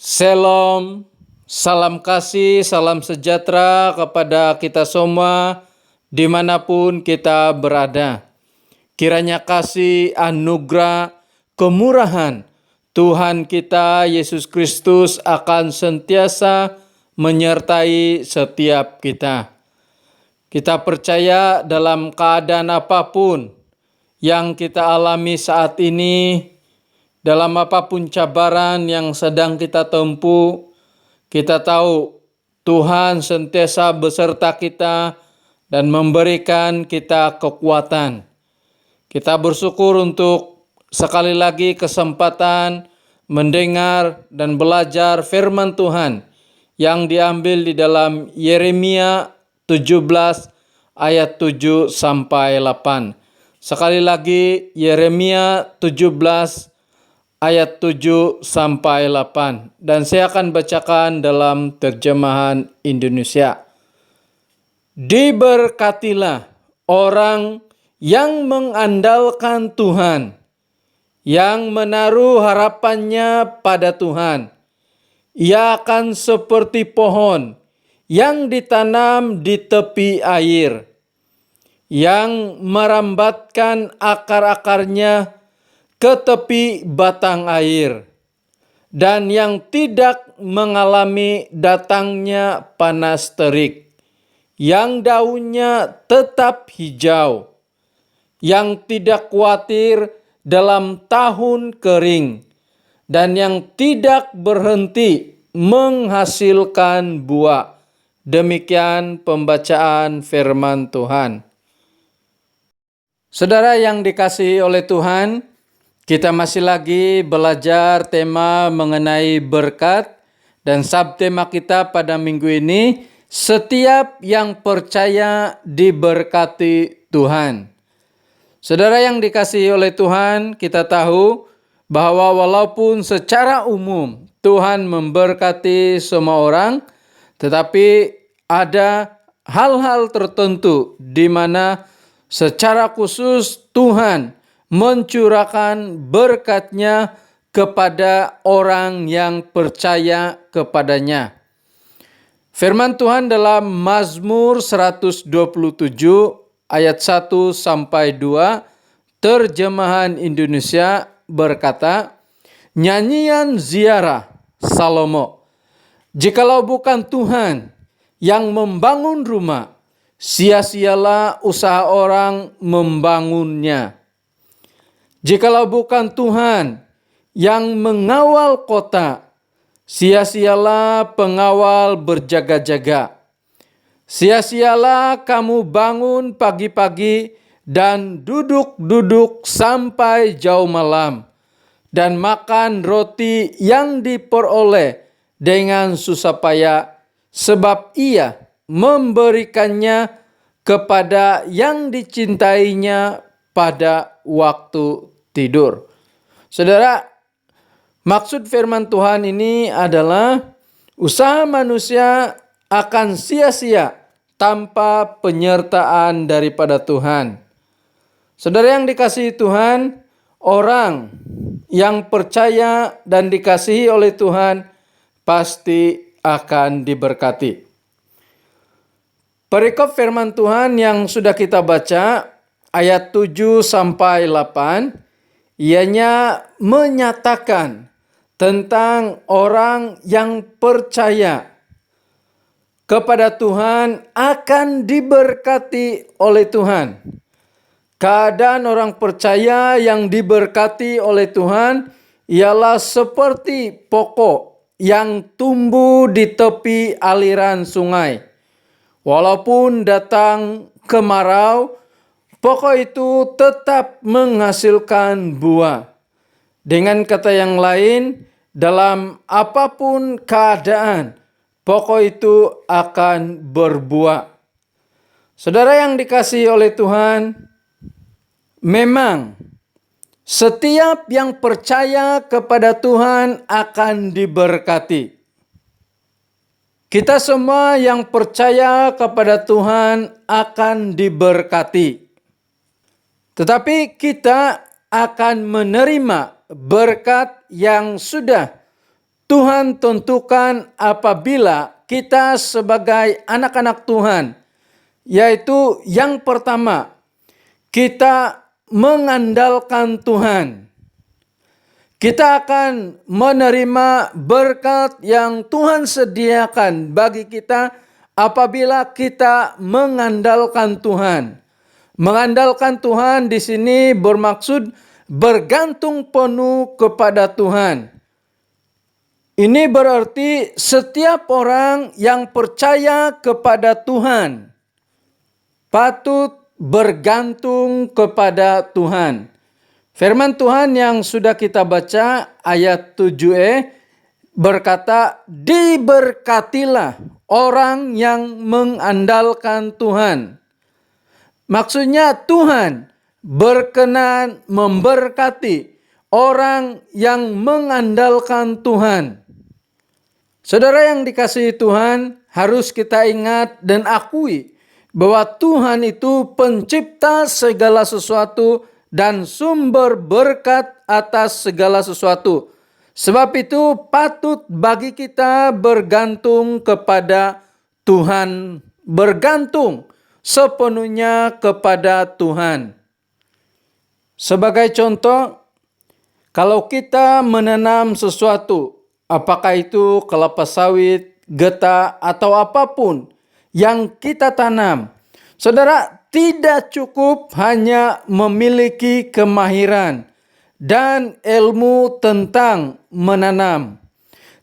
Shalom, salam kasih, salam sejahtera kepada kita semua dimanapun kita berada. Kiranya kasih, anugerah, kemurahan Tuhan kita Yesus Kristus akan sentiasa menyertai setiap kita. Kita percaya dalam keadaan apapun yang kita alami saat ini, dalam apapun cabaran yang sedang kita tempuh, kita tahu Tuhan sentiasa beserta kita dan memberikan kita kekuatan. Kita bersyukur untuk sekali lagi kesempatan mendengar dan belajar firman Tuhan yang diambil di dalam Yeremia 17 ayat 7 sampai 8. Sekali lagi Yeremia 17 ayat 7 sampai 8. Dan saya akan bacakan dalam terjemahan Indonesia. Diberkatilah orang yang mengandalkan Tuhan, yang menaruh harapannya pada Tuhan. Ia akan seperti pohon yang ditanam di tepi air, yang merambatkan akar-akarnya ke tepi batang air, dan yang tidak mengalami datangnya panas terik, yang daunnya tetap hijau, yang tidak khawatir dalam tahun kering, dan yang tidak berhenti menghasilkan buah. Demikian pembacaan firman Tuhan. Saudara yang dikasihi oleh Tuhan, kita masih lagi belajar tema mengenai berkat, dan subtema kita pada minggu ini, setiap yang percaya diberkati Tuhan. Saudara yang dikasihi oleh Tuhan, kita tahu bahwa walaupun secara umum Tuhan memberkati semua orang, tetapi ada hal-hal tertentu di mana secara khusus Tuhan mencurahkan berkat-Nya kepada orang yang percaya kepadanya. Firman Tuhan dalam Mazmur 127 ayat 1 sampai 2 terjemahan Indonesia berkata, nyanyian ziarah Salomo. Jikalau bukan Tuhan yang membangun rumah, sia-sialah usaha orang membangunnya. Jikalau bukan Tuhan yang mengawal kota, sia-sialah pengawal berjaga-jaga. Sia-sialah kamu bangun pagi-pagi dan duduk-duduk sampai jauh malam, dan makan roti yang diperoleh dengan susah payah, sebab ia memberikannya kepada yang dicintainya pada waktu tidur. Saudara, maksud firman Tuhan ini adalah usaha manusia akan sia-sia tanpa penyertaan daripada Tuhan. Saudara yang dikasihi Tuhan, orang yang percaya dan dikasihi oleh Tuhan pasti akan diberkati. Perikop firman Tuhan yang sudah kita baca, ayat 7 sampai 8, ianya menyatakan tentang orang yang percaya kepada Tuhan akan diberkati oleh Tuhan. Keadaan orang percaya yang diberkati oleh Tuhan ialah seperti pokok yang tumbuh di tepi aliran sungai. Walaupun datang kemarau, pokok itu tetap menghasilkan buah. Dengan kata yang lain, dalam apapun keadaan, pokok itu akan berbuah. Saudara yang dikasihi oleh Tuhan, memang setiap yang percaya kepada Tuhan akan diberkati. Kita semua yang percaya kepada Tuhan akan diberkati. Tetapi kita akan menerima berkat yang sudah Tuhan tentukan apabila kita sebagai anak-anak Tuhan, yaitu yang pertama, kita mengandalkan Tuhan. Kita akan menerima berkat yang Tuhan sediakan bagi kita apabila kita mengandalkan Tuhan. Mengandalkan Tuhan di sini bermaksud bergantung penuh kepada Tuhan. Ini berarti setiap orang yang percaya kepada Tuhan patut bergantung kepada Tuhan. Firman Tuhan yang sudah kita baca ayat 7e berkata, diberkatilah orang yang mengandalkan Tuhan. Maksudnya Tuhan berkenan memberkati orang yang mengandalkan Tuhan. Saudara yang dikasihi Tuhan, harus kita ingat dan akui bahwa Tuhan itu pencipta segala sesuatu dan sumber berkat atas segala sesuatu. Sebab itu patut bagi kita bergantung kepada Tuhan, bergantung sepenuhnya kepada Tuhan. Sebagai contoh, kalau kita menanam sesuatu, apakah itu kelapa sawit, getah, atau apapun yang kita tanam, saudara, tidak cukup hanya memiliki kemahiran dan ilmu tentang menanam,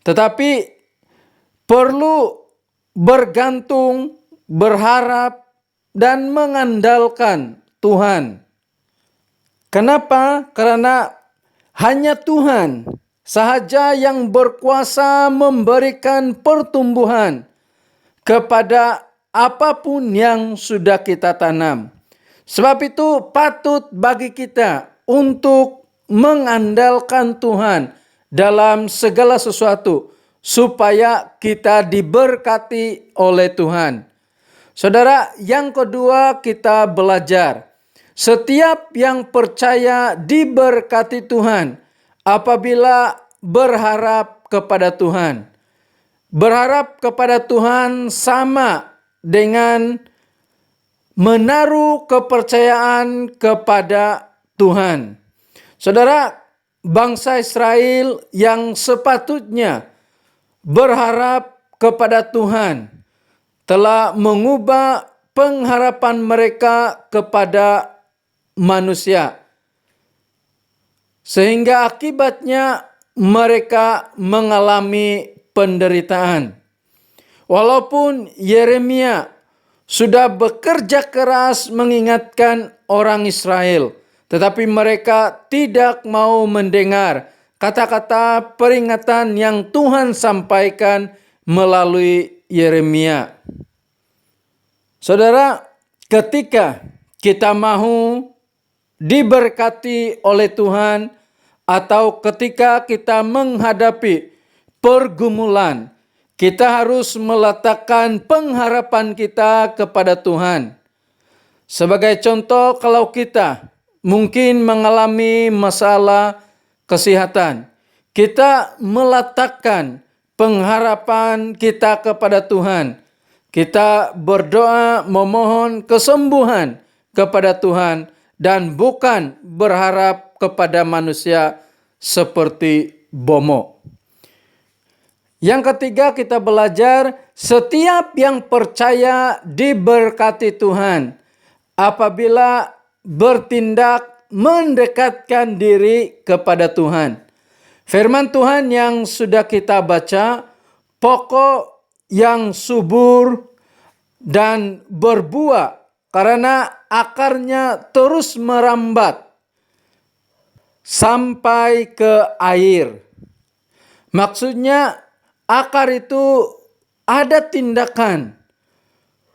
tetapi perlu bergantung, berharap, dan mengandalkan Tuhan. Kenapa? Karena hanya Tuhan sahaja yang berkuasa memberikan pertumbuhan kepada apapun yang sudah kita tanam. Sebab itu patut bagi kita untuk mengandalkan Tuhan dalam segala sesuatu supaya kita diberkati oleh Tuhan. Saudara, yang kedua kita belajar. Setiap yang percaya diberkati Tuhan apabila berharap kepada Tuhan. Berharap kepada Tuhan sama dengan menaruh kepercayaan kepada Tuhan. Saudara, bangsa Israel yang sepatutnya berharap kepada Tuhan telah mengubah pengharapan mereka kepada manusia, sehingga akibatnya mereka mengalami penderitaan. Walaupun Yeremia sudah bekerja keras mengingatkan orang Israel, tetapi mereka tidak mau mendengar kata-kata peringatan yang Tuhan sampaikan melalui Yeremia. Saudara, ketika kita mau diberkati oleh Tuhan, atau ketika kita menghadapi pergumulan, kita harus meletakkan pengharapan kita kepada Tuhan. Sebagai contoh, kalau kita mungkin mengalami masalah kesehatan, kita meletakkan pengharapan kita kepada Tuhan. Kita berdoa memohon kesembuhan kepada Tuhan dan bukan berharap kepada manusia seperti Bomo. Yang ketiga kita belajar, setiap yang percaya diberkati Tuhan apabila bertindak mendekatkan diri kepada Tuhan. Firman Tuhan yang sudah kita baca, pokok yang subur dan berbuah karena akarnya terus merambat sampai ke air. Maksudnya akar itu ada tindakan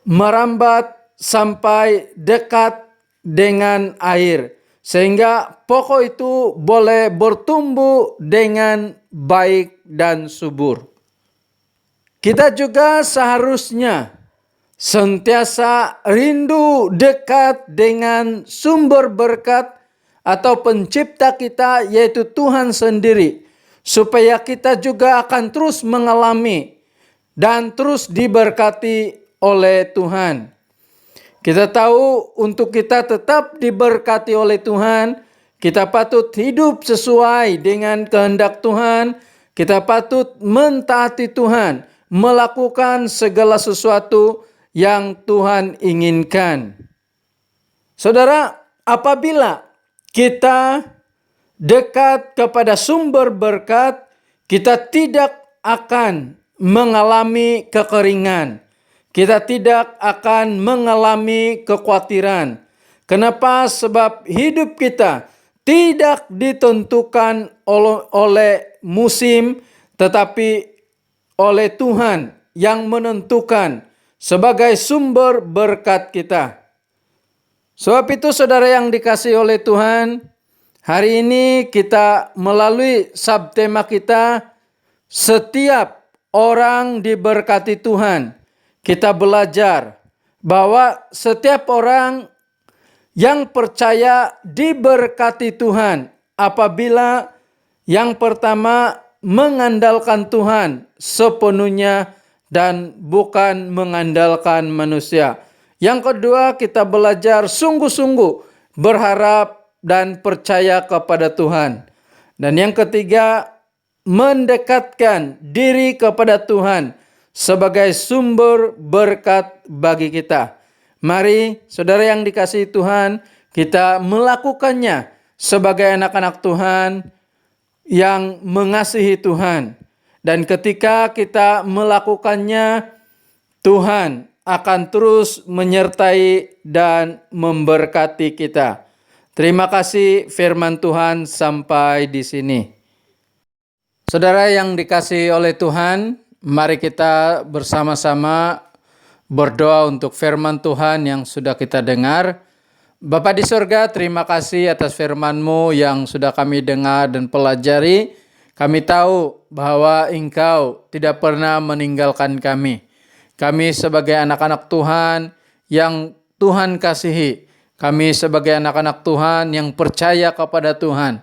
merambat sampai dekat dengan air, sehingga pokok itu boleh bertumbuh dengan baik dan subur. Kita juga seharusnya sentiasa rindu dekat dengan sumber berkat atau pencipta kita, yaitu Tuhan sendiri, supaya kita juga akan terus mengalami dan terus diberkati oleh Tuhan. Kita tahu untuk kita tetap diberkati oleh Tuhan, kita patut hidup sesuai dengan kehendak Tuhan, kita patut mentaati Tuhan, melakukan segala sesuatu yang Tuhan inginkan. Saudara, apabila kita dekat kepada sumber berkat, kita tidak akan mengalami kekeringan. Kita tidak akan mengalami kekhawatiran. Kenapa? Sebab hidup kita tidak ditentukan oleh musim, tetapi oleh Tuhan yang menentukan sebagai sumber berkat kita. Sebab itu saudara yang dikasihi oleh Tuhan, hari ini kita melalui subtema kita, setiap orang diberkati Tuhan. Kita belajar bahwa setiap orang yang percaya diberkati Tuhan apabila yang pertama mengandalkan Tuhan sepenuhnya dan bukan mengandalkan manusia. Yang kedua, kita belajar sungguh-sungguh berharap dan percaya kepada Tuhan. Dan yang ketiga, mendekatkan diri kepada Tuhan sebagai sumber berkat bagi kita. Mari saudara yang dikasihi Tuhan, kita melakukannya sebagai anak-anak Tuhan yang mengasihi Tuhan. Dan ketika kita melakukannya, Tuhan akan terus menyertai dan memberkati kita. Terima kasih, firman Tuhan sampai di sini. Saudara yang dikasihi oleh Tuhan, mari kita bersama-sama berdoa untuk firman Tuhan yang sudah kita dengar. Bapa di surga, terima kasih atas firman-Mu yang sudah kami dengar dan pelajari. Kami tahu bahwa Engkau tidak pernah meninggalkan kami. Kami sebagai anak-anak Tuhan yang Tuhan kasihi, kami sebagai anak-anak Tuhan yang percaya kepada Tuhan,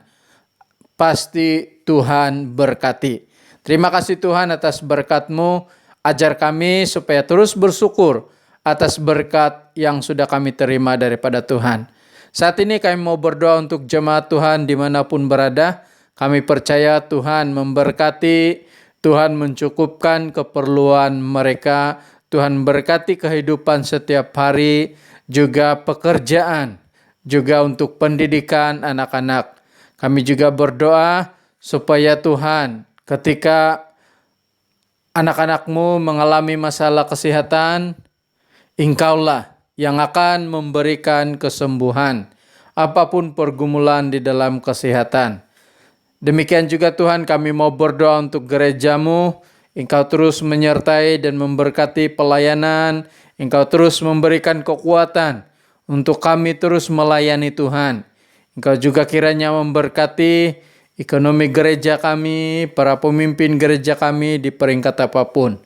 pasti Tuhan berkati. Terima kasih Tuhan atas berkat-Mu. Ajar kami supaya terus bersyukur atas berkat yang sudah kami terima daripada Tuhan. Saat ini kami mau berdoa untuk jemaat Tuhan dimanapun berada. Kami percaya Tuhan memberkati, Tuhan mencukupkan keperluan mereka. Tuhan berkati kehidupan setiap hari, juga pekerjaan, juga untuk pendidikan anak-anak. Kami juga berdoa supaya Tuhan ketika anak-anak-Mu mengalami masalah kesehatan, Engkaulah yang akan memberikan kesembuhan apapun pergumulan di dalam kesehatan. Demikian juga Tuhan, kami mau berdoa untuk gereja-Mu. Engkau terus menyertai dan memberkati pelayanan. Engkau terus memberikan kekuatan untuk kami terus melayani Tuhan. Engkau juga kiranya memberkati ekonomi gereja kami, para pemimpin gereja kami di peringkat apapun.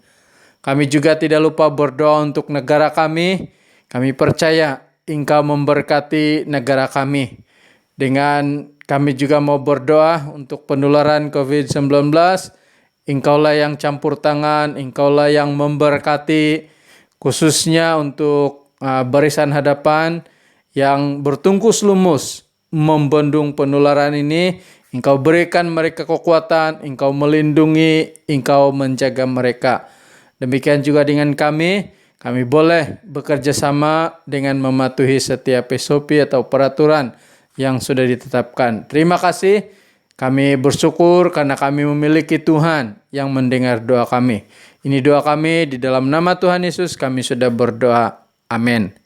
Kami juga tidak lupa berdoa untuk negara kami. Kami percaya Engkau memberkati negara kami. Dengan kami juga mau berdoa untuk penularan COVID-19. Engkaulah yang campur tangan, Engkaulah yang memberkati, khususnya untuk barisan hadapan yang bertungkus lumus membendung penularan ini. Engkau berikan mereka kekuatan, Engkau melindungi, Engkau menjaga mereka. Demikian juga dengan kami boleh bekerja sama dengan mematuhi setiap SOP atau peraturan yang sudah ditetapkan. Terima kasih, kami bersyukur karena kami memiliki Tuhan yang mendengar doa kami. Ini doa kami di dalam nama Tuhan Yesus kami sudah berdoa. Amin.